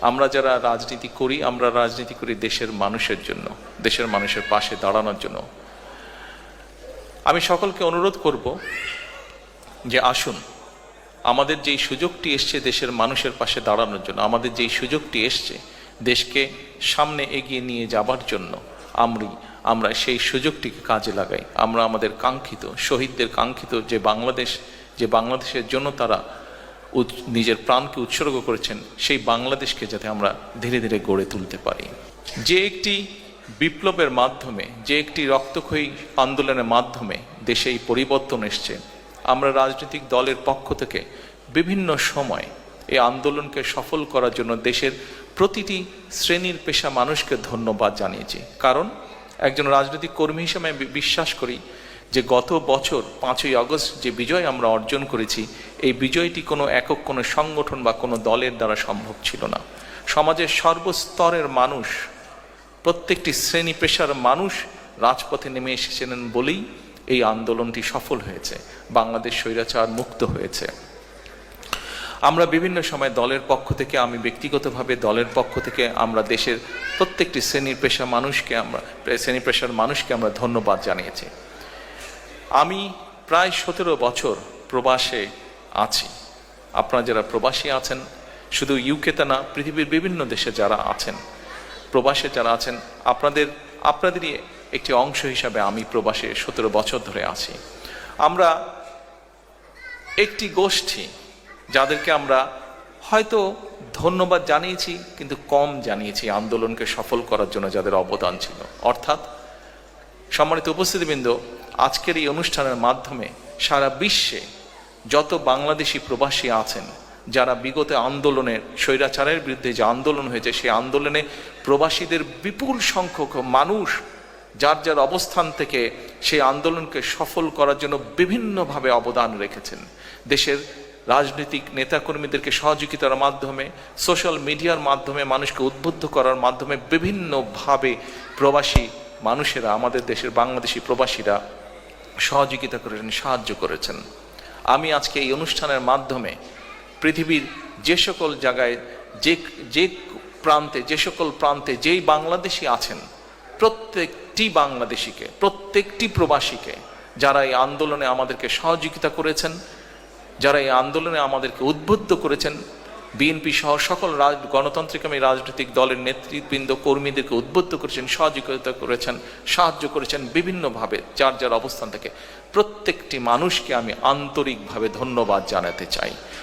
আমরা যারা রাজনীতি করি, আমরা রাজনীতি করি দেশের মানুষের জন্য, দেশের মানুষের পাশে দাঁড়ানোর জন্য। আমি সকলকে অনুরোধ করব যে আসুন, আমাদের যেই সুযোগটি এসছে দেশের মানুষের পাশে দাঁড়ানোর জন্য, আমাদের যেই সুযোগটি এসছে দেশকে সামনে এগিয়ে নিয়ে যাবার জন্য, আমরা সেই সুযোগটিকে কাজে লাগাই। আমরা আমাদের কাঙ্ক্ষিত, শহীদদের কাঙ্ক্ষিত যে বাংলাদেশের জন্য তারা নিজের প্রাণকে উৎসর্গ করেছেন, সেই বাংলাদেশকে যাতে আমরা ধীরে ধীরে গড়ে তুলতে পারি। যে একটি বিপ্লবের মাধ্যমে, যে একটি রক্তক্ষয়ী আন্দোলনের মাধ্যমে দেশে এই পরিবর্তন এসছে, আমরা রাজনৈতিক দলের পক্ষ থেকে বিভিন্ন সময় এই আন্দোলনকে সফল করার জন্য দেশের প্রতিটি শ্রেণীর পেশা মানুষকে ধন্যবাদ জানিয়েছি। কারণ একজন রাজনৈতিক কর্মী হিসেবে আমি বিশ্বাস করি যে গত বছর 5ই আগস্ট যে বিজয় আমরা অর্জন করেছি, এই বিজয়টি কোনো একক কোনো সংগঠন বা কোনো দলের দ্বারা সম্ভব ছিল না। সমাজের সর্বস্তরের মানুষ, প্রত্যেকটি শ্রেণী পেশার মানুষ রাজপথে নেমে এসেছিলেন বলেই এই আন্দোলনটি সফল হয়েছে, বাংলাদেশ স্বৈরাচার মুক্ত হয়েছে। আমরা বিভিন্ন সময় দলের পক্ষ থেকে, আমি ব্যক্তিগতভাবে দলের পক্ষ থেকে আমরা দেশের প্রত্যেকটি শ্রেণী পেশার মানুষকে আমরা ধন্যবাদ জানিয়েছি। আমি প্রায় 17 বছর প্রবাসে আছি। আপনারা যারা প্রবাসী আছেন, শুধু ইউকেতে না, পৃথিবীর বিভিন্ন দেশে যারা আছেন, প্রবাসে যারা আছেন, আপনাদেরই একটি অংশ হিসাবে আমি প্রবাসে 17 বছর ধরে আছি। আমরা একটি গোষ্ঠী যাদেরকে আমরা হয়তো ধন্যবাদ জানিয়েছি, কিন্তু কম জানিয়েছি আন্দোলনকে সফল করার জন্য যাদের অবদান ছিল। অর্থাৎ সম্মানিত উপস্থিতিবৃন্দ, আজকের এই অনুষ্ঠানের মাধ্যমে সারা বিশ্বে যত বাংলাদেশি প্রবাসী আছেন, যারা বিগত আন্দোলনের, স্বৈরাচারের বিরুদ্ধে যে আন্দোলন হয়েছে, সেই আন্দোলনে প্রবাসীদের বিপুল সংখ্যক মানুষ যার যার অবস্থান থেকে সেই আন্দোলনকে সফল করার জন্য বিভিন্নভাবে অবদান রেখেছেন। দেশের রাজনৈতিক নেতাকর্মীদেরকে সহযোগিতার মাধ্যমে, সোশ্যাল মিডিয়ার মাধ্যমে, মানুষকে উদ্বুদ্ধ করার মাধ্যমে বিভিন্নভাবে প্রবাসী মানুষেরা, আমাদের দেশের বাংলাদেশি প্রবাসীরা সহযোগিতা করেছেন, সাহায্য করেছেন। আমি আজকে এই অনুষ্ঠানের মাধ্যমে পৃথিবীর যে সকল জায়গায়, যে প্রান্তে, যে সকল প্রান্তে যেই বাংলাদেশি আছেন, প্রত্যেকটি বাংলাদেশিকে, প্রত্যেকটি প্রবাসীকে, যারা এই আন্দোলনে আমাদেরকে সহযোগিতা করেছেন, যারা এই আন্দোলনে আমাদেরকে উদ্বুদ্ধ করেছেন, বিএনপি সহ সকল গণতান্ত্রিকামী রাজনৈতিক দলের নেতৃবৃন্দ, কর্মীদেরকে উদ্বুদ্ধ করেছেন, সহযোগিতা করেছেন, সাহায্য করেছেন বিভিন্নভাবে যার যার অবস্থান থেকে, প্রত্যেকটি মানুষকে আমি আন্তরিকভাবে ধন্যবাদ জানাতে চাই।